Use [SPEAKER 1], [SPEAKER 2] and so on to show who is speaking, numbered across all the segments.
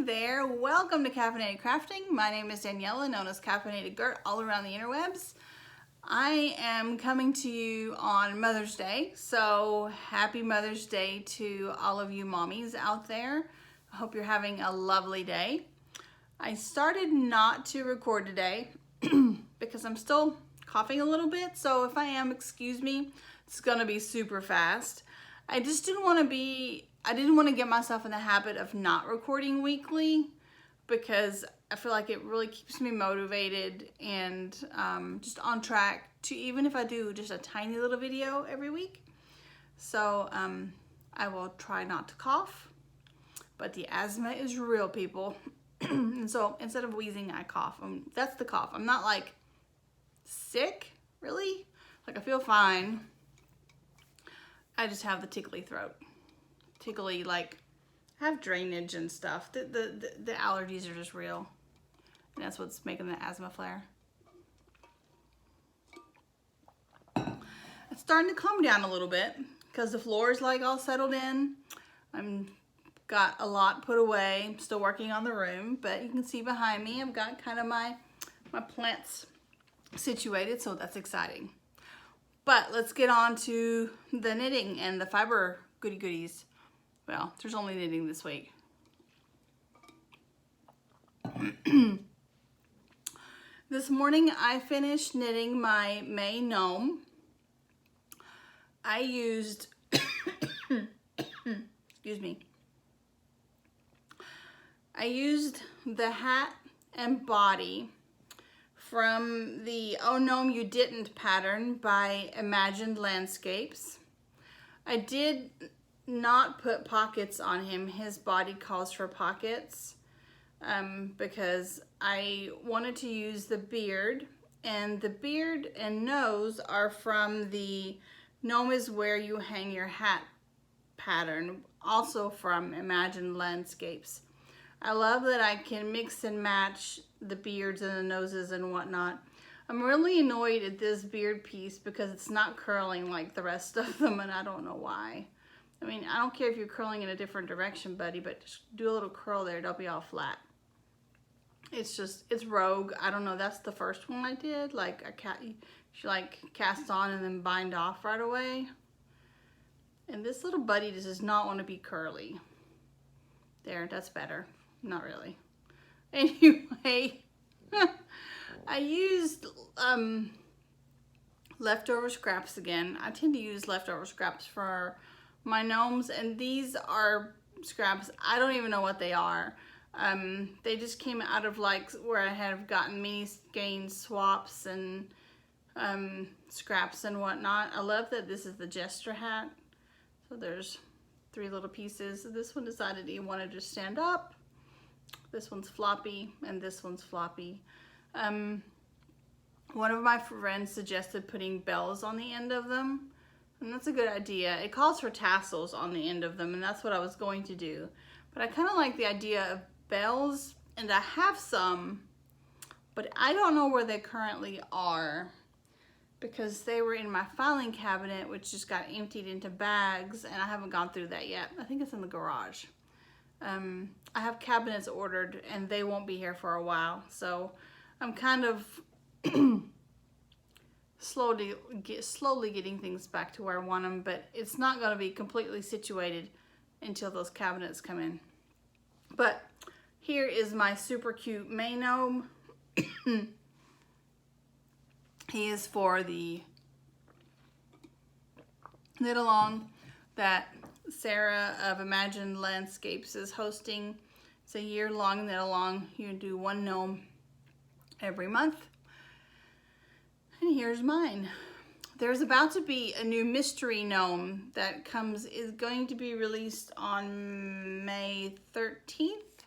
[SPEAKER 1] there, welcome to Caffeinated Crafting. My name is Daniela, known as Caffeinated Gert all around the interwebs. I am coming to you on Mother's Day, so happy Mother's Day to all of you mommies out there. I hope you're having a lovely day. I started not to record today because I'm still coughing a little bit, so if I am, excuse me, it's gonna be super fast. I just didn't want to get myself in the habit of not recording weekly because I feel like it really keeps me motivated and just on track to, even if I do just a tiny little video every week. So I will try not to cough, but the asthma is real, people. And so instead of wheezing, I cough. That's the cough. I'm not like sick, really. Like I feel fine. I just have the tickly throat. Tickly, like, I have drainage and stuff. The allergies are just real. And that's what's making the asthma flare. It's starting to calm down a little bit because the floor is like all settled in. I'm got a lot put away. I'm still working on the room, but you can see behind me, I've got kind of my plants situated, so that's exciting. But let's get on to the knitting and the fiber goodies. Well, there's only knitting this week. This morning I finished knitting my May gnome. I used, excuse me. I used the hat and body from the Oh Gnome You Didn't pattern by Imagined Landscapes. I did not put pockets on him. His body calls for pockets because I wanted to use the beard, and the beard and nose are from the Gnome is Where You Hang Your Hat pattern, also from Imagined Landscapes. I love that I can mix and match the beards and the noses and whatnot. I'm really annoyed at this beard piece because it's not curling like the rest of them, and I don't know why. I mean, I don't care if you're curling in a different direction, buddy, but just do a little curl there. Don't be all flat. It's rogue. I don't know. That's the first one I did. Like you like cast on and then bind off right away. And this little buddy does not want to be curly. There, that's better. Not really. Anyway, I used leftover scraps again. I tend to use leftover scraps for my gnomes, and these are scraps. I don't even know what they are. They just came out of like where I have gotten mini skein swaps and scraps and whatnot. I love that this is the gesture hat. So there's 3 little pieces. This one decided he wanted to stand up. This one's floppy, and this one's floppy. One of my friends suggested putting bells on the end of them, and that's a good idea. It calls for tassels on the end of them, and that's what I was going to do. But I kind of like the idea of bells, and I have some, but I don't know where they currently are because they were in my filing cabinet, which just got emptied into bags, and I haven't gone through that yet. I think it's in the garage. I have cabinets ordered, and they won't be here for a while, so I'm kind of slowly getting things back to where I want them, but it's not going to be completely situated until those cabinets come in. But here is my super cute May gnome. He is for the knit along that Sarah of Imagined Landscapes is hosting. It's a year-long knit along. You do one gnome every month. And here's mine. There's about to be a new mystery gnome that is going to be released on May 13th.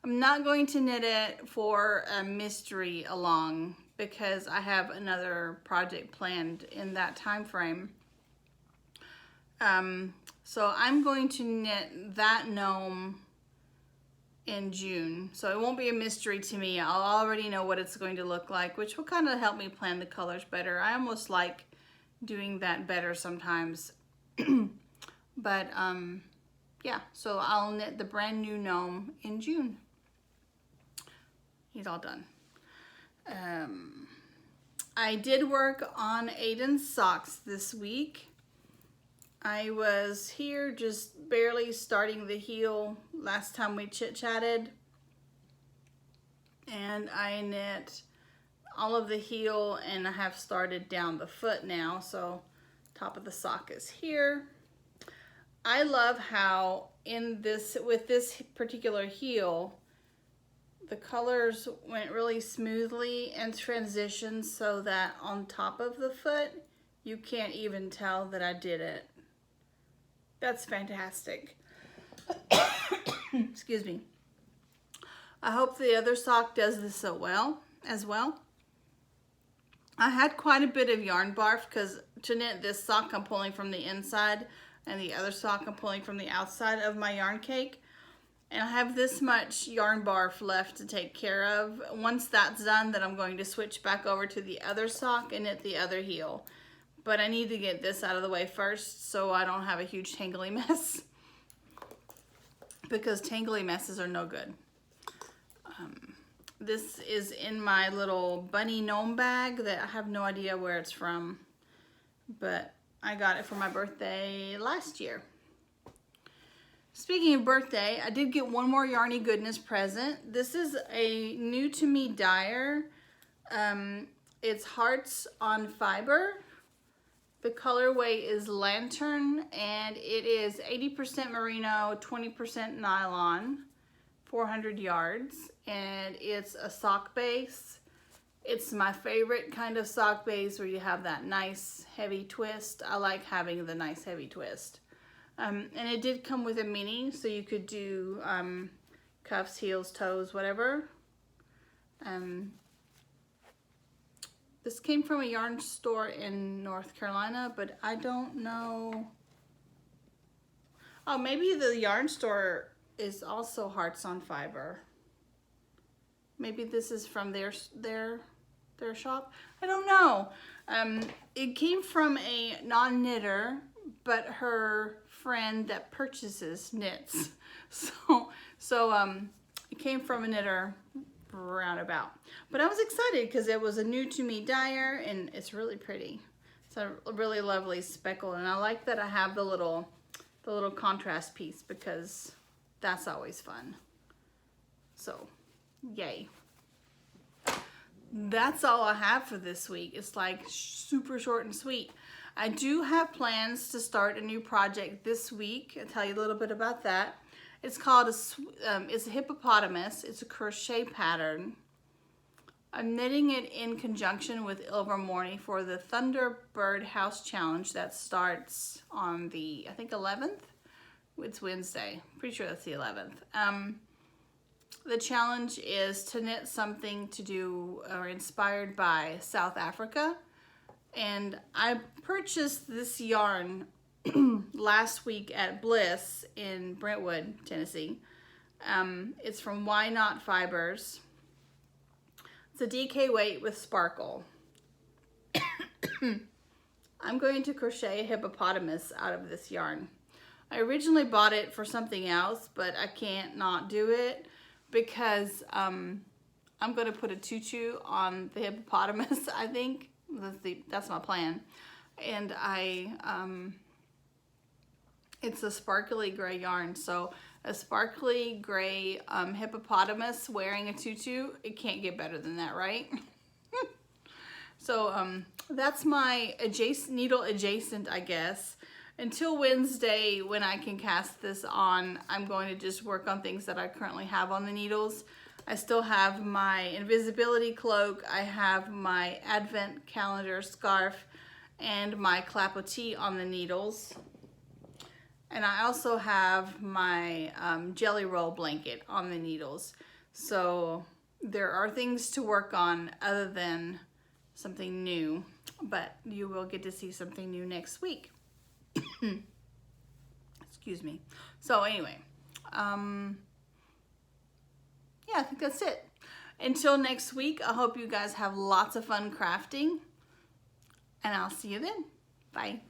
[SPEAKER 1] I'm not going to knit it for a mystery along because I have another project planned in that time frame. So I'm going to knit that gnome in June. So it won't be a mystery to me. I'll already know what it's going to look like, which will kind of help me plan the colors better. I almost like doing that better sometimes. But yeah, so I'll knit the brand new gnome in June. He's all done. I did work on Aiden's socks this week. I was here just barely starting the heel last time we chit-chatted. And I knit all of the heel and I have started down the foot now. So top of the sock is here. I love how with this particular heel, the colors went really smoothly and transitioned so that on top of the foot, you can't even tell that I did it. That's fantastic. Excuse me. I hope the other sock does this as well. I had quite a bit of yarn barf because to knit this sock I'm pulling from the inside and the other sock I'm pulling from the outside of my yarn cake. And I have this much yarn barf left to take care of. Once that's done, then I'm going to switch back over to the other sock and knit the other heel. But I need to get this out of the way first so I don't have a huge tangly mess. Because tangly messes are no good. This is in my little bunny gnome bag that I have no idea where it's from. But I got it for my birthday last year. Speaking of birthday, I did get one more Yarny Goodness present. This is a new to me dyer. It's Hearts on Fiber. The colorway is Lantern and it is 80% merino, 20% nylon, 400 yards, and it's a sock base. It's my favorite kind of sock base where you have that nice heavy twist. I like having the nice heavy twist. And it did come with a mini, so you could do cuffs, heels, toes, whatever. This came from a yarn store in North Carolina, but I don't know. Oh, maybe the yarn store is also Hearts on Fiber. Maybe this is from their shop. I don't know. It came from a non-knitter, but her friend that purchases knits. So it came from a knitter roundabout. But I was excited because it was a new to me dyer and it's really pretty. It's a really lovely speckle, and I like that I have the little contrast piece because that's always fun. So, yay. That's all I have for this week. It's like super short and sweet. I do have plans to start a new project this week. I'll tell you a little bit about that. It's called it's a hippopotamus. It's a crochet pattern. I'm knitting it in conjunction with Ilvermorny for the Thunderbird House Challenge that starts on the, I think, 11th. It's Wednesday. Pretty sure that's the 11th. The challenge is to knit something to do or inspired by South Africa. And I purchased this yarn last week at Bliss in Brentwood, Tennessee. It's from Why Not Fibers. It's a DK weight with sparkle. I'm going to crochet a hippopotamus out of this yarn. I originally bought it for something else, but I can't not do it because I'm going to put a tutu on the hippopotamus, I think. That's my plan. And it's a sparkly gray yarn, so a sparkly gray hippopotamus wearing a tutu, it can't get better than that, right? So that's my needle adjacent, I guess. Until Wednesday, when I can cast this on, I'm going to just work on things that I currently have on the needles. I still have my invisibility cloak, I have my advent calendar scarf, and my clapotis on the needles. And I also have my jelly roll blanket on the needles. So there are things to work on other than something new, but you will get to see something new next week. Excuse me. So anyway, yeah, I think that's it. Until next week, I hope you guys have lots of fun crafting, and I'll see you then. Bye.